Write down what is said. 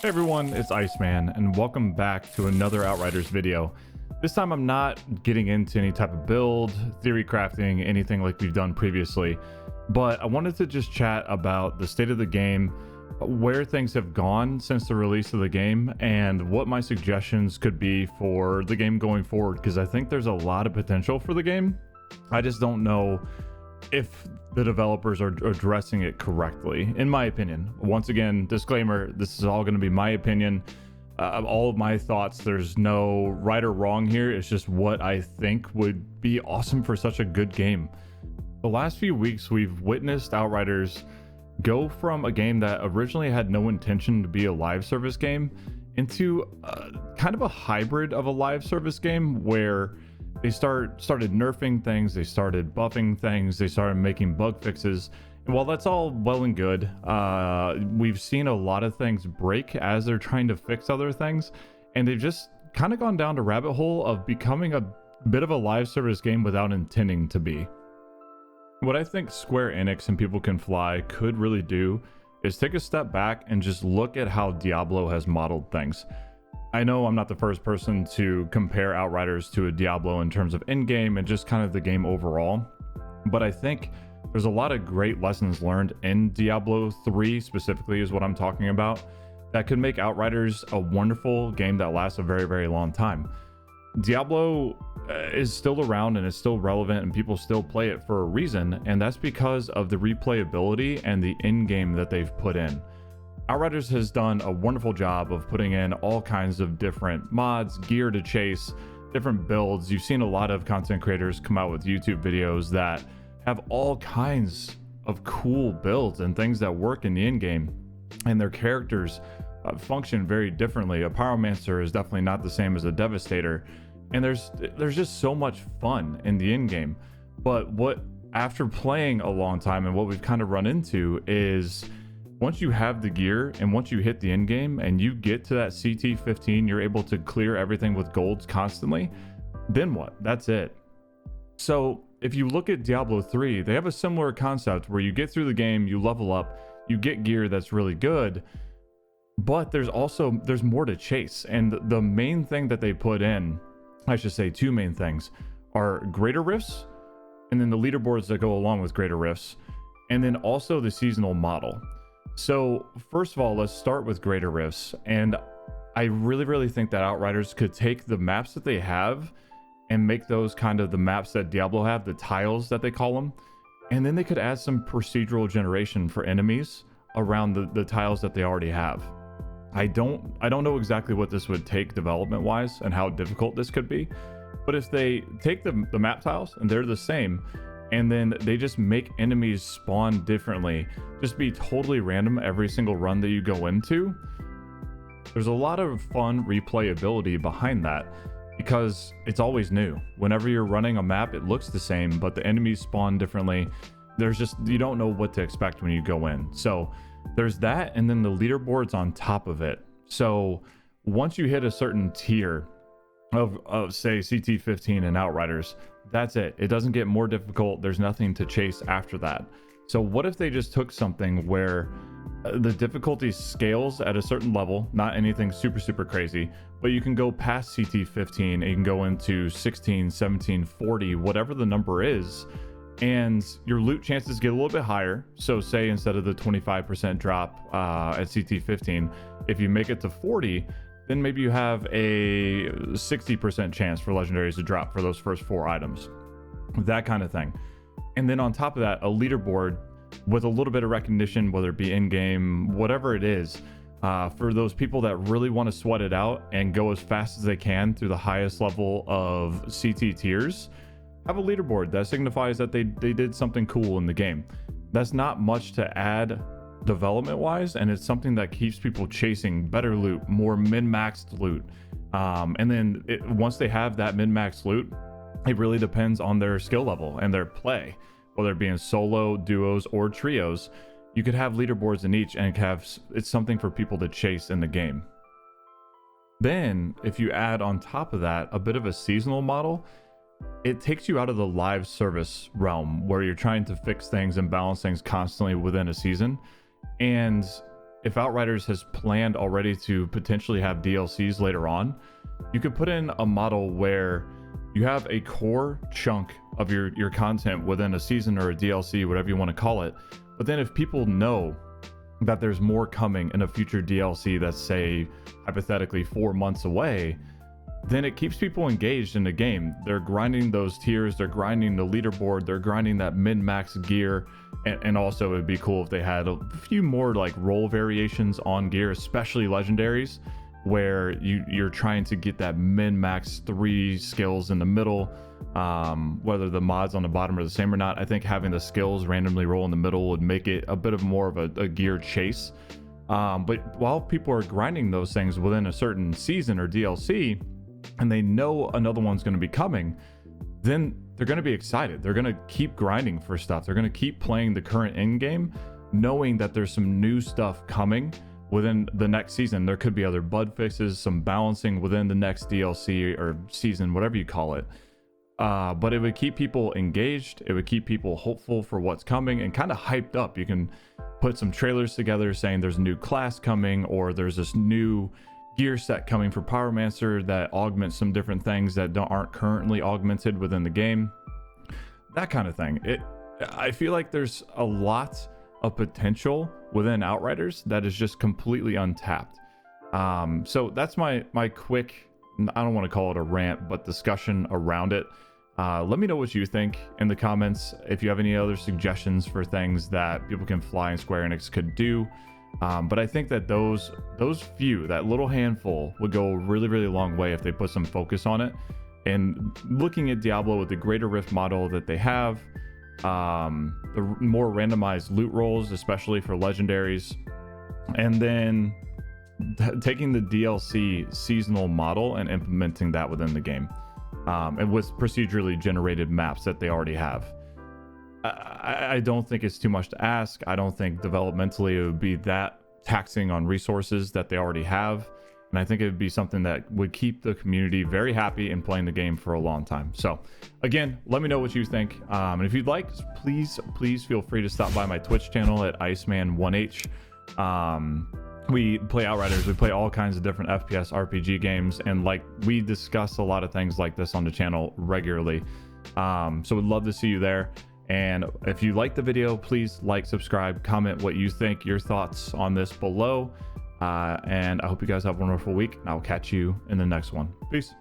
Hey everyone, it's Iceman, and welcome back to another Outriders video. This time I'm not getting into any type of build, theory crafting, anything like we've done previously, but I wanted to just chat about the state of the game, where things have gone since the release of the game, and what my suggestions could be for the game going forward, because I think there's a lot of potential for the game. I just don't know if the developers are addressing it correctly, in my opinion. Once again, disclaimer, this is all going to be my opinion, all of my thoughts. There's no right or wrong here. It's just what I think would be awesome for such a good game. The last few weeks we've witnessed Outriders go from a game that originally had no intention to be a live service game into kind of a hybrid of a live service game where they started nerfing things, they started buffing things, they started making bug fixes. And while that's all well and good, we've seen a lot of things break as they're trying to fix other things, and they've just kind of gone down the rabbit hole of becoming a bit of a live service game without intending to be. What I think Square Enix and People Can Fly could really do is take a step back and just look at how Diablo has modeled things. I know I'm not the first person to compare Outriders to a Diablo in terms of in-game and just kind of the game overall, but I think there's a lot of great lessons learned in Diablo 3 specifically is what I'm talking about, that could make Outriders a wonderful game that lasts a very, very long time. Diablo is still around and is still relevant and people still play it for a reason, and that's because of the replayability and the in-game that they've put in. Outriders has done a wonderful job of putting in all kinds of different mods, gear to chase, different builds. You've seen a lot of content creators come out with YouTube videos that have all kinds of cool builds and things that work in the in-game, and their characters function very differently. A Pyromancer is definitely not the same as a Devastator, and there's just so much fun in the in-game. But what, after playing a long time, and what we've kind of run into is, once you have the gear and once you hit the end game and you get to that CT15, you're able to clear everything with golds constantly, then what? That's it. So if you look at Diablo 3, they have a similar concept where you get through the game, you level up, you get gear that's really good, but there's more to chase. And the main thing that they put in, I should say two main things, are greater rifts, and then the leaderboards that go along with greater rifts, and then also the seasonal model. So first of all, let's start with greater rifts, and I really think that Outriders could take the maps that they have and make those kind of the maps that Diablo have, the tiles that they call them, and then they could add some procedural generation for enemies around the tiles that they already have. I don't know exactly what this would take development wise and how difficult this could be, but if they take the map tiles and they're the same, and then they just make enemies spawn differently, just be totally random every single run that you go into, there's a lot of fun replayability behind that, because it's always new. Whenever you're running a map, it looks the same, but the enemies spawn differently. You don't know what to expect when you go in. So there's that, and then the leaderboards on top of it. So once you hit a certain tier of say CT15 and Outriders, that's it. It doesn't get more difficult. There's nothing to chase after that. So what if they just took something where the difficulty scales at a certain level, not anything super crazy, but you can go past CT15 and you can go into 16, 17, 40, whatever the number is, and your loot chances get a little bit higher. So say instead of the 25% drop at CT15, if you make it to 40, then maybe you have a 60% chance for legendaries to drop for those first 4 items, that kind of thing. And then on top of that, a leaderboard with a little bit of recognition, whether it be in-game, whatever it is, for those people that really want to sweat it out and go as fast as they can through the highest level of CT tiers, have a leaderboard that signifies that they did something cool in the game. That's not much to add development wise, and it's something that keeps people chasing better loot, more min-maxed loot, and then once they have that min-maxed loot, it really depends on their skill level and their play, whether it be in solo, duos, or trios. You could have leaderboards in each, and it's something for people to chase in the game. Then if you add on top of that a bit of a seasonal model, it takes you out of the live service realm where you're trying to fix things and balance things constantly within a season, and if Outriders has planned already to potentially have DLCs later on, you could put in a model where you have a core chunk of your content within a season or a DLC, whatever you want to call it. But then if people know that there's more coming in a future DLC that's, say, hypothetically 4 months away, then it keeps people engaged in the game. They're grinding those tiers, they're grinding the leaderboard, they're grinding that min-max gear, and also it'd be cool if they had a few more like role variations on gear, especially legendaries, where you're trying to get that min-max 3 skills in the middle. Whether the mods on the bottom are the same or not, I think having the skills randomly roll in the middle would make it a bit of more of a gear chase. But while people are grinding those things within a certain season or DLC, and they know another one's going to be coming, then they're going to be excited. They're going to keep grinding for stuff. They're going to keep playing the current end game, knowing that there's some new stuff coming within the next season. There could be other bug fixes, some balancing within the next DLC or season, whatever you call it. But it would keep people engaged. It would keep people hopeful for what's coming and kind of hyped up. You can put some trailers together saying there's a new class coming, or there's this new gear set coming for Pyromancer that augments some different things that aren't currently augmented within the game. That kind of thing. I feel like there's a lot of potential within Outriders that is just completely untapped. So that's my quick, I don't want to call it a rant, but discussion around it. Let me know what you think in the comments. If you have any other suggestions for things that People Can Fly and Square Enix could do. But I think that those few, that little handful, would go a really, really long way if they put some focus on it. And looking at Diablo with the greater Rift model that they have, the more randomized loot rolls, especially for legendaries, and then taking the DLC seasonal model and implementing that within the game, and with procedurally generated maps that they already have. I don't think it's too much to ask. I don't think developmentally it would be that taxing on resources that they already have. And I think it would be something that would keep the community very happy and playing the game for a long time. So again, let me know what you think. And if you'd like, please feel free to stop by my Twitch channel at Iceman1H. We play Outriders. We play all kinds of different FPS RPG games. And like, we discuss a lot of things like this on the channel regularly. So we'd love to see you there. And if you like the video, please like, subscribe, comment what you think, your thoughts on this below. And I hope you guys have a wonderful week, and I'll catch you in the next one. Peace.